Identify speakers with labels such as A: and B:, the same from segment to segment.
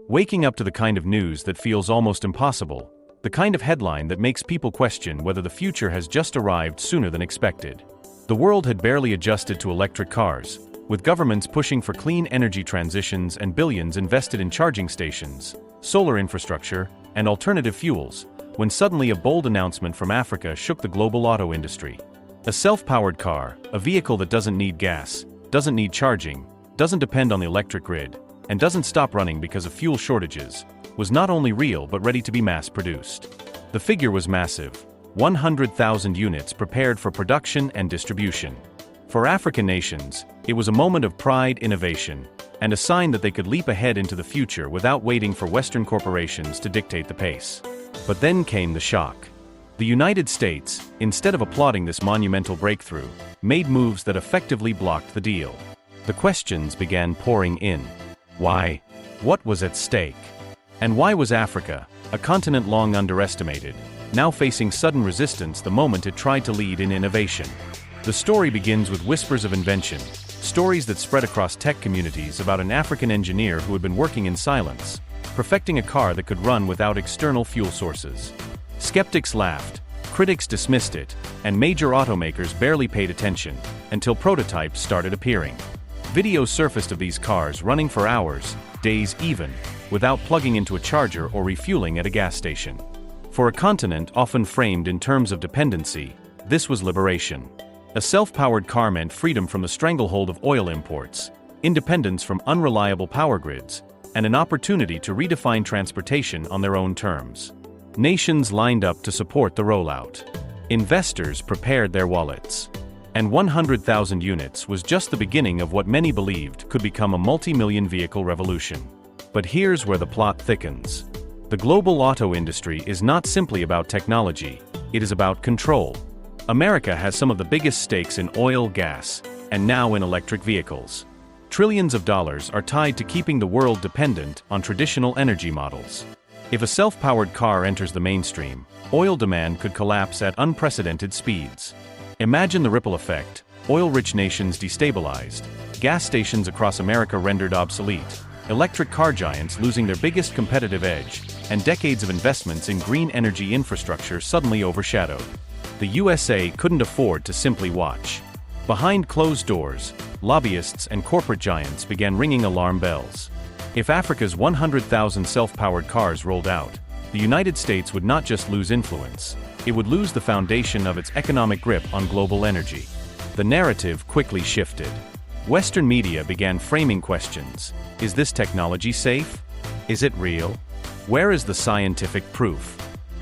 A: Waking up to the kind of news that feels almost impossible, the kind of headline that makes people question whether the future has just arrived sooner than expected. The world had barely adjusted to electric cars, with governments pushing for clean energy transitions and billions invested in charging stations, solar infrastructure, and alternative fuels, when suddenly a bold announcement from Africa shook the global auto industry. A self-powered car, a vehicle that doesn't need gas, doesn't need charging, doesn't depend on the electric grid, and doesn't stop running because of fuel shortages, was not only real but ready to be mass-produced. The figure was massive: 100,000 units prepared for production and distribution. For African nations, it was a moment of pride, innovation, and a sign that they could leap ahead into the future without waiting for Western corporations to dictate the pace. But then came the shock. The United States, instead of applauding this monumental breakthrough, made moves that effectively blocked the deal. The questions began pouring in. Why? What was at stake? And why was Africa, a continent long underestimated, now facing sudden resistance the moment it tried to lead in innovation? The story begins with whispers of invention, stories that spread across tech communities about an African engineer who had been working in silence, perfecting a car that could run without external fuel sources. Skeptics laughed, critics dismissed it, and major automakers barely paid attention, until prototypes started appearing. Videos surfaced of these cars running for hours, days even, without plugging into a charger or refueling at a gas station. For a continent often framed in terms of dependency, this was liberation. A self-powered car meant freedom from the stranglehold of oil imports, independence from unreliable power grids, and an opportunity to redefine transportation on their own terms. Nations lined up to support the rollout. Investors prepared their wallets. And 100,000 units was just the beginning of what many believed could become a multi-million vehicle revolution. But here's where the plot thickens. The global auto industry is not simply about technology, it is about control. America has some of the biggest stakes in oil, gas, and now in electric vehicles. Trillions of dollars are tied to keeping the world dependent on traditional energy models. If a self-powered car enters the mainstream, oil demand could collapse at unprecedented speeds. Imagine the ripple effect: oil-rich nations destabilized, gas stations across America rendered obsolete, electric car giants losing their biggest competitive edge, and decades of investments in green energy infrastructure suddenly overshadowed. The USA couldn't afford to simply watch. Behind closed doors, lobbyists and corporate giants began ringing alarm bells. If Africa's 100,000 self-powered cars rolled out, the United States would not just lose influence, it would lose the foundation of its economic grip on global energy. The narrative quickly shifted. Western media began framing questions. Is this technology safe? Is it real? Where is the scientific proof?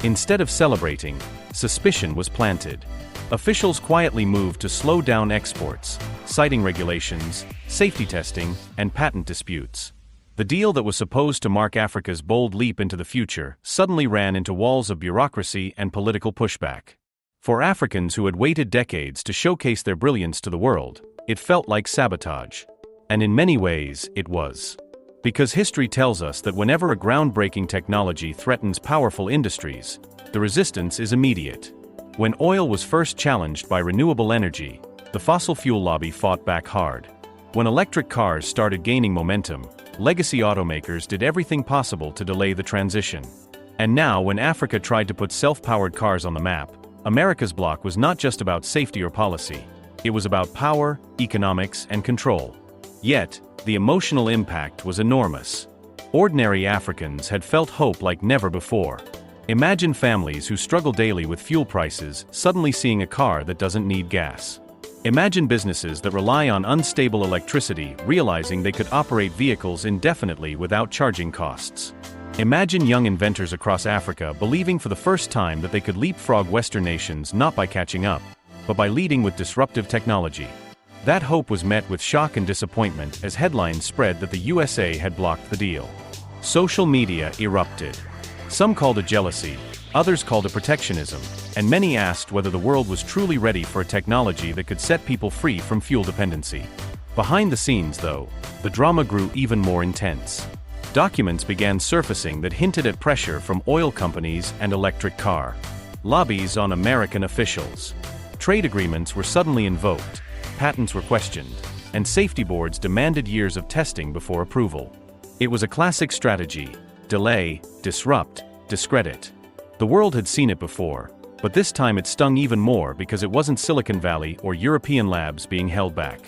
A: Instead of celebrating, suspicion was planted. Officials quietly moved to slow down exports, citing regulations, safety testing, and patent disputes. The deal that was supposed to mark Africa's bold leap into the future suddenly ran into walls of bureaucracy and political pushback. For Africans who had waited decades to showcase their brilliance to the world, it felt like sabotage. And in many ways, it was. Because history tells us that whenever a groundbreaking technology threatens powerful industries, the resistance is immediate. When oil was first challenged by renewable energy, the fossil fuel lobby fought back hard. When electric cars started gaining momentum, legacy automakers did everything possible to delay the transition. And now, when Africa tried to put self-powered cars on the map, America's block was not just about safety or policy. It was about power, economics, and control. Yet, the emotional impact was enormous. Ordinary Africans had felt hope like never before. Imagine families who struggle daily with fuel prices suddenly seeing a car that doesn't need gas. Imagine businesses that rely on unstable electricity realizing they could operate vehicles indefinitely without charging costs. Imagine young inventors across Africa believing for the first time that they could leapfrog Western nations not by catching up, but by leading with disruptive technology. That hope was met with shock and disappointment as headlines spread that the USA had blocked the deal. Social media erupted. Some called it jealousy, others called it protectionism, and many asked whether the world was truly ready for a technology that could set people free from fuel dependency. Behind the scenes, though, the drama grew even more intense. Documents began surfacing that hinted at pressure from oil companies and electric car lobbies on American officials. Trade agreements were suddenly invoked, patents were questioned, and safety boards demanded years of testing before approval. It was a classic strategy: delay, disrupt, discredit. The world had seen it before, but this time it stung even more because it wasn't Silicon Valley or European labs being held back.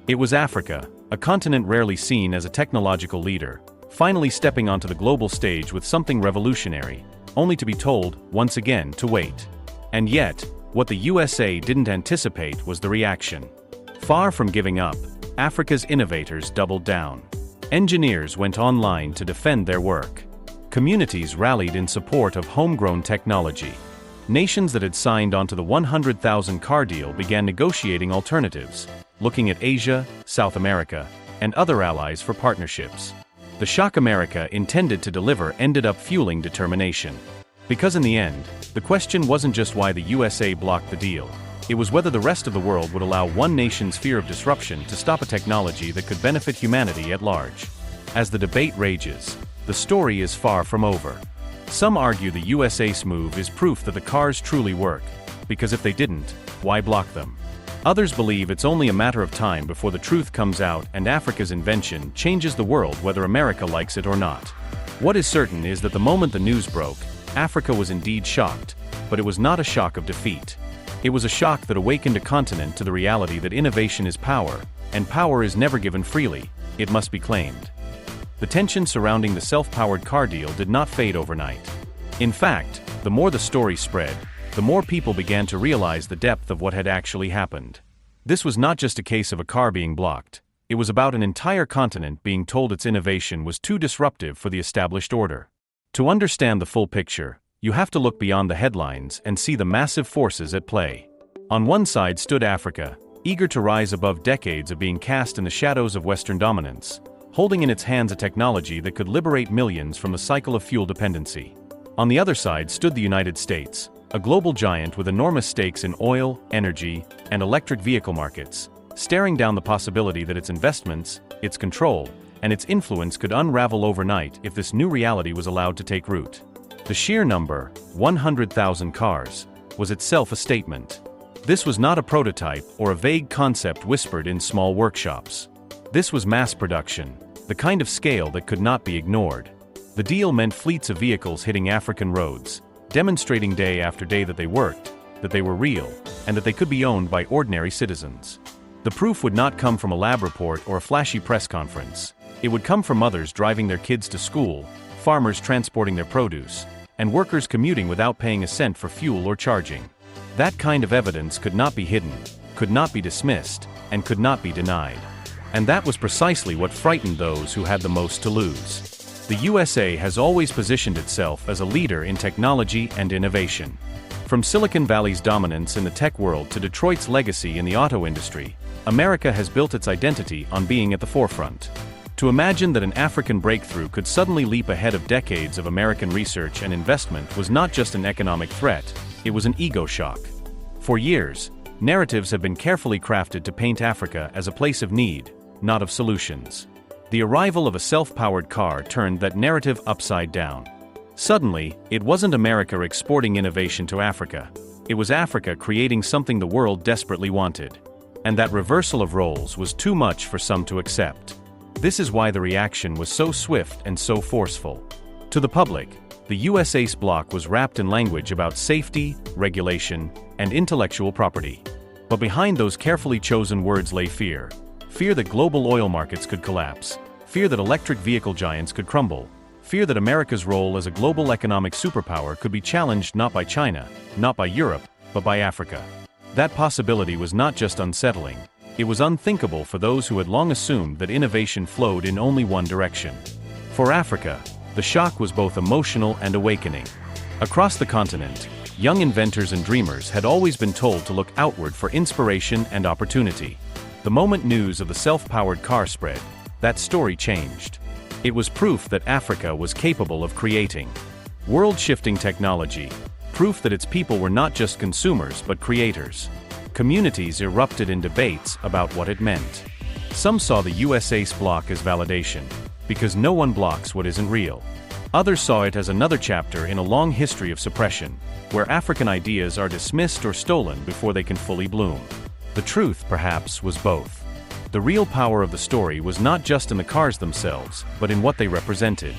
A: It was Africa, a continent rarely seen as a technological leader, finally stepping onto the global stage with something revolutionary, only to be told, once again, to wait. And yet, what the USA didn't anticipate was the reaction. Far from giving up, Africa's innovators doubled down. Engineers went online to defend their work. Communities rallied in support of homegrown technology. Nations that had signed onto the 100,000 car deal began negotiating alternatives, looking at Asia, South America, and other allies for partnerships. The shock America intended to deliver ended up fueling determination. Because in the end, the question wasn't just why the USA blocked the deal. It was whether the rest of the world would allow one nation's fear of disruption to stop a technology that could benefit humanity at large. As the debate rages, the story is far from over. Some argue the USA's move is proof that the cars truly work, because if they didn't, why block them? Others believe it's only a matter of time before the truth comes out and Africa's invention changes the world whether America likes it or not. What is certain is that the moment the news broke, Africa was indeed shocked, but it was not a shock of defeat. It was a shock that awakened a continent to the reality that innovation is power, and power is never given freely, it must be claimed. The tension surrounding the self-powered car deal did not fade overnight. In fact, the more the story spread, the more people began to realize the depth of what had actually happened. This was not just a case of a car being blocked, it was about an entire continent being told its innovation was too disruptive for the established order. To understand the full picture, you have to look beyond the headlines and see the massive forces at play. On one side stood Africa, eager to rise above decades of being cast in the shadows of Western dominance, holding in its hands a technology that could liberate millions from the cycle of fuel dependency. On the other side stood the United States, a global giant with enormous stakes in oil, energy, and electric vehicle markets, staring down the possibility that its investments, its control, and its influence could unravel overnight if this new reality was allowed to take root. The sheer number, 100,000 cars, was itself a statement. This was not a prototype or a vague concept whispered in small workshops. This was mass production, the kind of scale that could not be ignored. The deal meant fleets of vehicles hitting African roads, demonstrating day after day that they worked, that they were real, and that they could be owned by ordinary citizens. The proof would not come from a lab report or a flashy press conference. It would come from mothers driving their kids to school, farmers transporting their produce, and workers commuting without paying a cent for fuel or charging. That kind of evidence could not be hidden, could not be dismissed, and could not be denied. And that was precisely what frightened those who had the most to lose. The USA has always positioned itself as a leader in technology and innovation. From Silicon Valley's dominance in the tech world to Detroit's legacy in the auto industry, America has built its identity on being at the forefront. To imagine that an African breakthrough could suddenly leap ahead of decades of American research and investment was not just an economic threat, it was an ego shock. For years, narratives have been carefully crafted to paint Africa as a place of need, not of solutions. The arrival of a self-powered car turned that narrative upside down. Suddenly, it wasn't America exporting innovation to Africa. It was Africa creating something the world desperately wanted. And that reversal of roles was too much for some to accept. This is why the reaction was so swift and so forceful. To the public, the USA's block was wrapped in language about safety, regulation, and intellectual property. But behind those carefully chosen words lay fear. Fear that global oil markets could collapse. Fear that electric vehicle giants could crumble. Fear that America's role as a global economic superpower could be challenged not by China, not by Europe, but by Africa. That possibility was not just unsettling. It was unthinkable for those who had long assumed that innovation flowed in only one direction. For Africa, the shock was both emotional and awakening. Across the continent, young inventors and dreamers had always been told to look outward for inspiration and opportunity. The moment news of the self-powered car spread, that story changed. It was proof that Africa was capable of creating world-shifting technology, proof that its people were not just consumers but creators. Communities erupted in debates about what it meant. Some saw the USA's block as validation, because no one blocks what isn't real. Others saw it as another chapter in a long history of suppression, where African ideas are dismissed or stolen before they can fully bloom. The truth, perhaps, was both. The real power of the story was not just in the cars themselves, but in what they represented.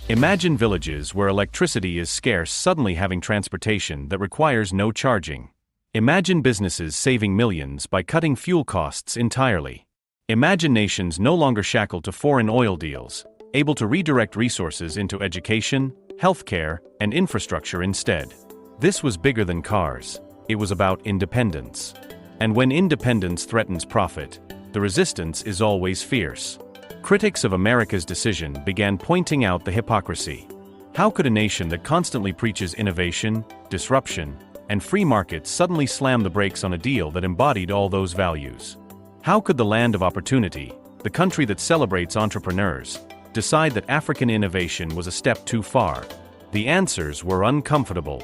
A: Imagine villages where electricity is scarce suddenly having transportation that requires no charging. Imagine businesses saving millions by cutting fuel costs entirely. Imagine nations no longer shackled to foreign oil deals, able to redirect resources into education, healthcare, and infrastructure instead. This was bigger than cars. It was about independence. And when independence threatens profit, the resistance is always fierce. Critics of America's decision began pointing out the hypocrisy. How could a nation that constantly preaches innovation, disruption, and free markets suddenly slam the brakes on a deal that embodied all those values? How could the land of opportunity, the country that celebrates entrepreneurs, decide that African innovation was a step too far? The answers were uncomfortable.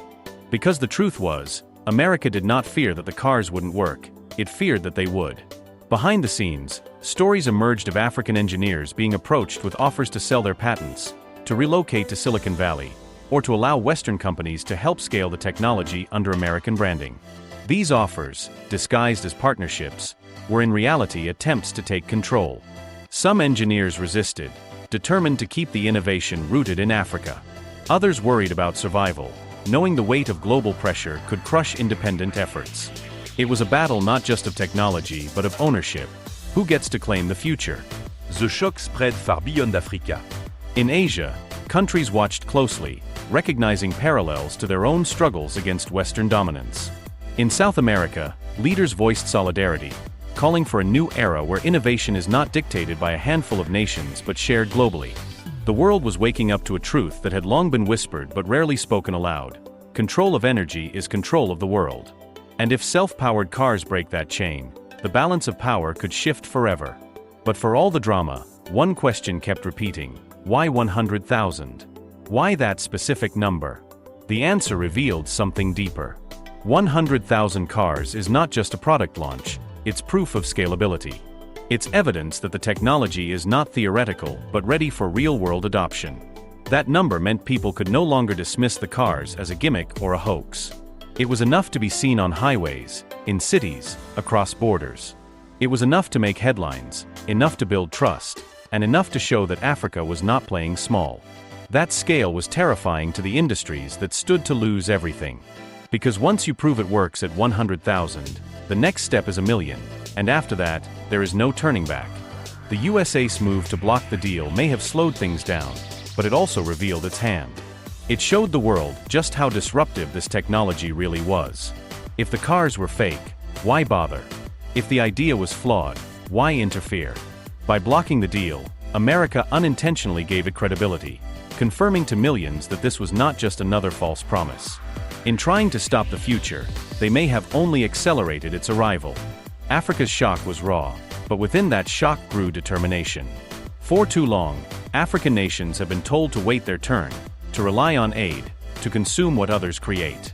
A: Because the truth was, America did not fear that the cars wouldn't work, it feared that they would. Behind the scenes, stories emerged of African engineers being approached with offers to sell their patents, to relocate to Silicon Valley, or to allow Western companies to help scale the technology under American branding. These offers, disguised as partnerships, were in reality attempts to take control. Some engineers resisted, determined to keep the innovation rooted in Africa. Others worried about survival, knowing the weight of global pressure could crush independent efforts. It was a battle not just of technology but of ownership. Who gets to claim the future?
B: The shock spread far beyond Africa.
A: In Asia, countries watched closely, recognizing parallels to their own struggles against Western dominance. In South America, leaders voiced solidarity, calling for a new era where innovation is not dictated by a handful of nations but shared globally. The world was waking up to a truth that had long been whispered but rarely spoken aloud. Control of energy is control of the world. And if self-powered cars break that chain, the balance of power could shift forever. But for all the drama, one question kept repeating: why 100,000? Why that specific number? The answer revealed something deeper. 100,000 cars is not just a product launch, it's proof of scalability. It's evidence that the technology is not theoretical but ready for real-world adoption. That number meant people could no longer dismiss the cars as a gimmick or a hoax. It was enough to be seen on highways, in cities, across borders. It was enough to make headlines, enough to build trust, and enough to show that Africa was not playing small. That scale was terrifying to the industries that stood to lose everything. Because once you prove it works at 100,000, the next step is 1 million, and after that, there is no turning back. The USA's move to block the deal may have slowed things down, but it also revealed its hand. It showed the world just how disruptive this technology really was. If the cars were fake, why bother? If the idea was flawed, why interfere? By blocking the deal, America unintentionally gave it credibility, confirming to millions that this was not just another false promise. In trying to stop the future, they may have only accelerated its arrival. Africa's shock was raw, but within that shock grew determination. For too long, African nations have been told to wait their turn, to rely on aid, to consume what others create.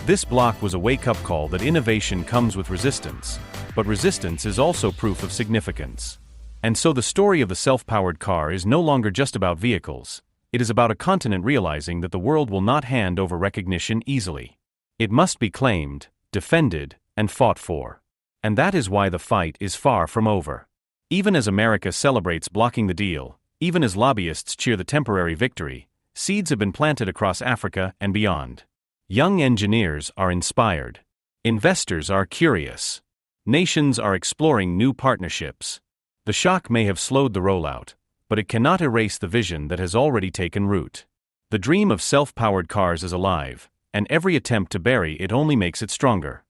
A: This block was a wake-up call that innovation comes with resistance, but resistance is also proof of significance. And so the story of the self-powered car is no longer just about vehicles. It is about a continent realizing that the world will not hand over recognition easily. It must be claimed, defended, and fought for. And that is why the fight is far from over. Even as America celebrates blocking the deal, even as lobbyists cheer the temporary victory, seeds have been planted across Africa and beyond. Young engineers are inspired. Investors are curious. Nations are exploring new partnerships. The shock may have slowed the rollout, but it cannot erase the vision that has already taken root. The dream of self-powered cars is alive, and every attempt to bury it only makes it stronger.